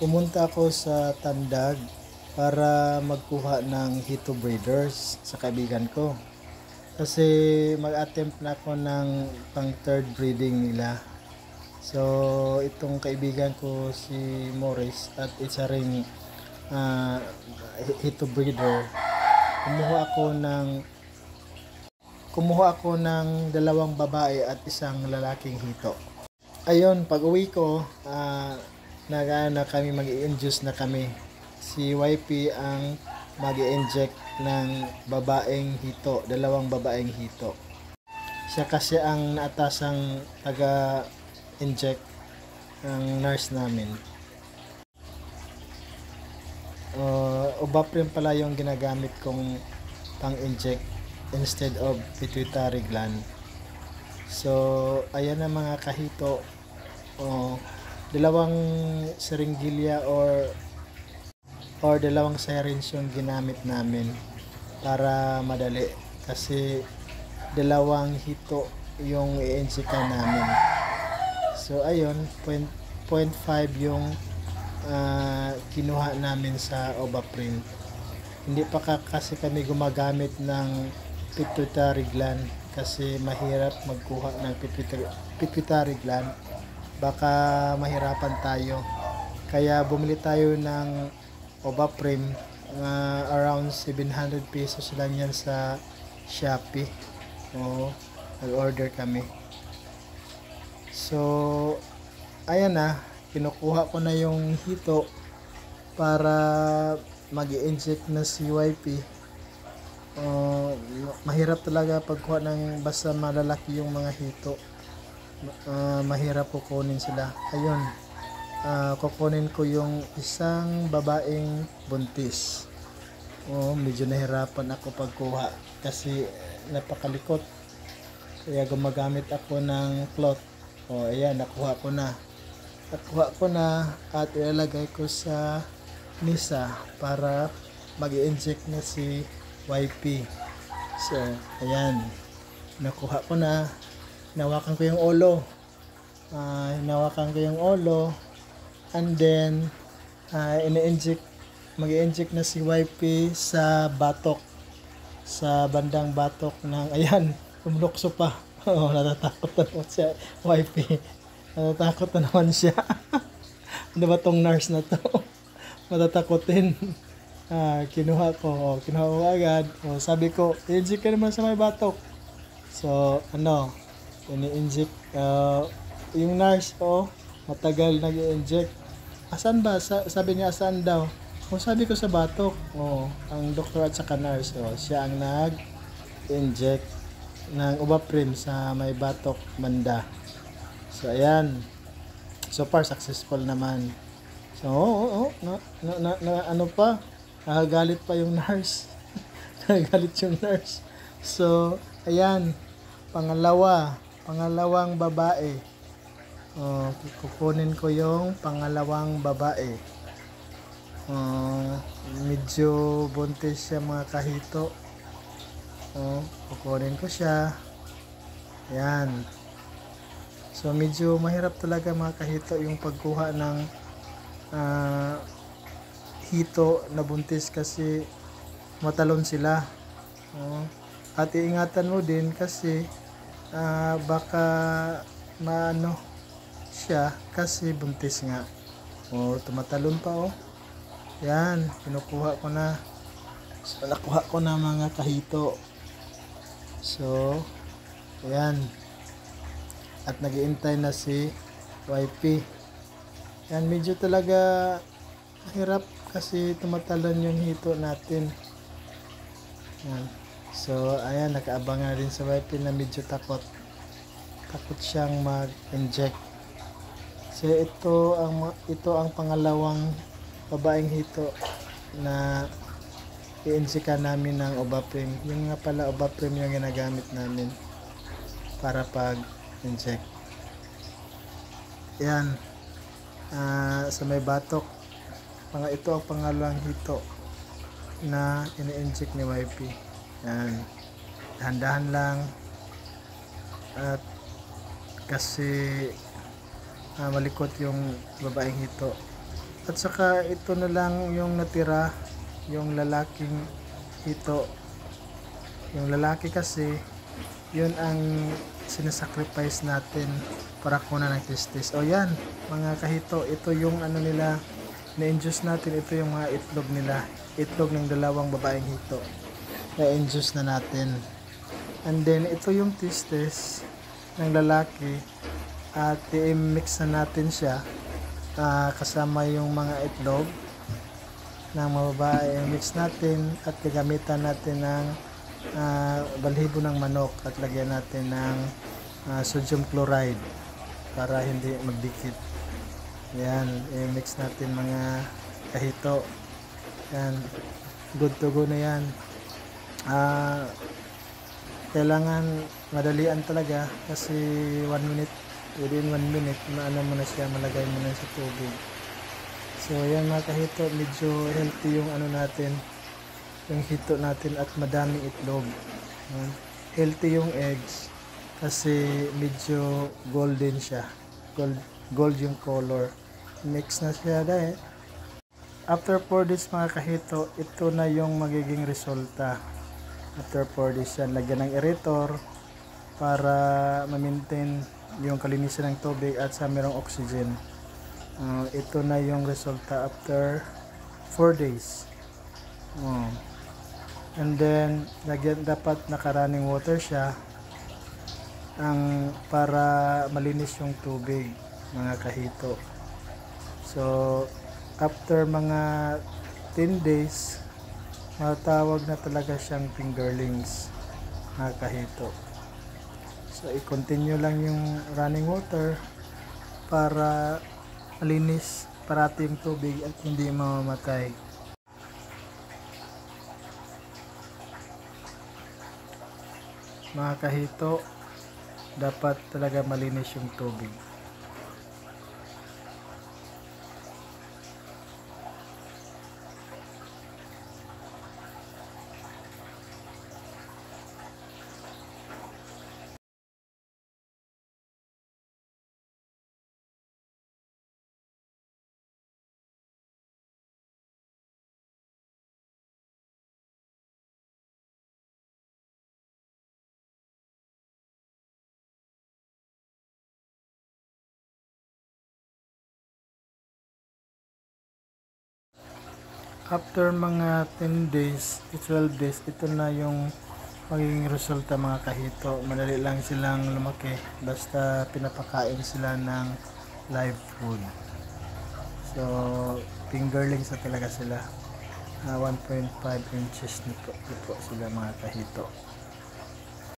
Pumunta ako sa Tandag para magkuha ng Hito Breeders sa kaibigan ko. Kasi mag-attempt na ako ng pang third breeding nila. So, itong kaibigan ko si Morris at isa ring ah, Hito Breeder. Kumuha ako ng dalawang babae at isang lalaking hito. Ayun, pag uwi ko, na kami mag-i-induce na kami. Si YP ang mag-i-inject ng babaeng hito, dalawang babaeng hito. Siya kasi ang naatasang taga-inject ng nurse namin. Obaprim pala yung ginagamit kong pang-inject instead of pituitary gland. So, ayan ang mga kahito. Dalawang siringilya or dalawang syringe yung ginamit namin para madali. Kasi dalawang hito yung i-injectan namin. So, ayun, 0.5 yung kinuha namin sa Obaprim. Hindi pa kasi kami gumagamit ng pituitary gland kasi mahirap magkuha ng pituitary gland, baka mahirapan tayo, kaya bumili tayo ng Obaprim. Around 700 pesos lang yan sa Shopee. Nag-order kami. So ayan na, kinukuha ko na yung hito para mag-i-inject na si YP. Mahirap talaga pagkuha ng basta malalaki yung mga hito. Mahirap kukunin sila. Ayun, kukunin ko yung isang babaeng buntis. Medyo nahirapan ako pagkuha kasi napakalikot, kaya gumagamit ako ng cloth. Ayan, nakuha ko na at ilalagay ko sa misa para mag-i-inject na si YP. So, ayan, nakuha ko na. Hinawakan ko yung ulo. And then mag-i-inject na si YP sa batok, sa bandang batok ng, ayan, lumulokso pa. Natatakot na naman siya, YP. Natatakot na naman siya. Ano ba tong nurse na to? Matatakotin. Kinuha ko agad. Sabi ko, i-inject ka naman sa may batok. So, ini-inject. Yung nurse, matagal nag-i-inject. Asan ba? Sabi niya, asan daw? Sabi ko sa batok. Ang doktor at saka nurse, siya ang nag-inject ng Obaprim sa may batok banda. So, ayan. So far, successful naman. So, nakagalit pa yung nurse. Nakagalit yung nurse. So, ayan, pangalawang babae. Kukunin ko yung pangalawang babae. Medyo buntis siya, mga kahito. Kukunin ko siya. Ayan. So, medyo mahirap talaga, mga kahito, yung pagkuha ng hito na buntis kasi matalon sila. At iingatan mo din kasi baka maano siya kasi buntis nga. Tumatalon pa. Yan, kinukuha ko na. So, nakuha ko na, mga kahito. So, ayan. At nag-iintay na si YP. Yan, medyo talaga hirap kasi tumatalon yung hito natin. Yan. So, ayan, nakaabang na rin sa YP na medyo takot siyang mag-inject. So, ito ang pangalawang babaeng hito na i-injectan namin ng Obaprim. Yung nga pala, Obaprim yung ginagamit namin para pag-inject. Yan. Sa may batok. Ito ang pangalawang hito na ini-inject ni YP. Yan. Dahan-dahan lang. At kasi malikot yung babaeng hito. At saka ito na lang yung natira, yung lalaking hito. Yung lalaki kasi, yun ang sinasacrifice natin para kunan ng testis. O yan, mga kahito, ito yung ano nila, na-induce natin, ito yung mga itlog nila. Itlog ng dalawang babaeng hito. Na-induce na natin. And then, ito yung testis ng lalaki. At i-mix na natin siya. Kasama yung mga itlog ng mga babae. I-mix natin at gagamitan natin ng balhibo ng manok at lagyan natin ng sodium chloride para hindi magdikit. Yan, i-mix natin mga kahito. Yan, good to go na yan. Kailangan madalian talaga kasi 1 minute, within 1 minute maano mo na siya, malagay mo na sa tubig. So yan mga kahito, medyo healthy yung ano natin, yung hito natin at madaming itlog. Healthy yung eggs kasi medyo golden siya, gold yung color. Mix na siya dahil after 4 days mga kahito, ito na yung magiging resulta. After 4 days yan, lagyan ng aerator para ma-maintain yung kalinisan ng tubig at sa merong oxygen. Ito na yung resulta after 4 days. And then lagyan, dapat naka-running water siya para malinis yung tubig mga kahito. So after mga 10 days, matawag na talaga siyang fingerlings mga kahito. So i-continue lang yung running water para malinis parati yung tubig at hindi mamamatay. Mga kahito, dapat talaga malinis yung tubig. After mga 10 days, 12 days, ito na yung magiging resulta mga kahito. Madali lang silang lumaki basta pinapakain sila ng live food. So fingerlings na talaga sila. 1.5 inches nito po sila mga kahito.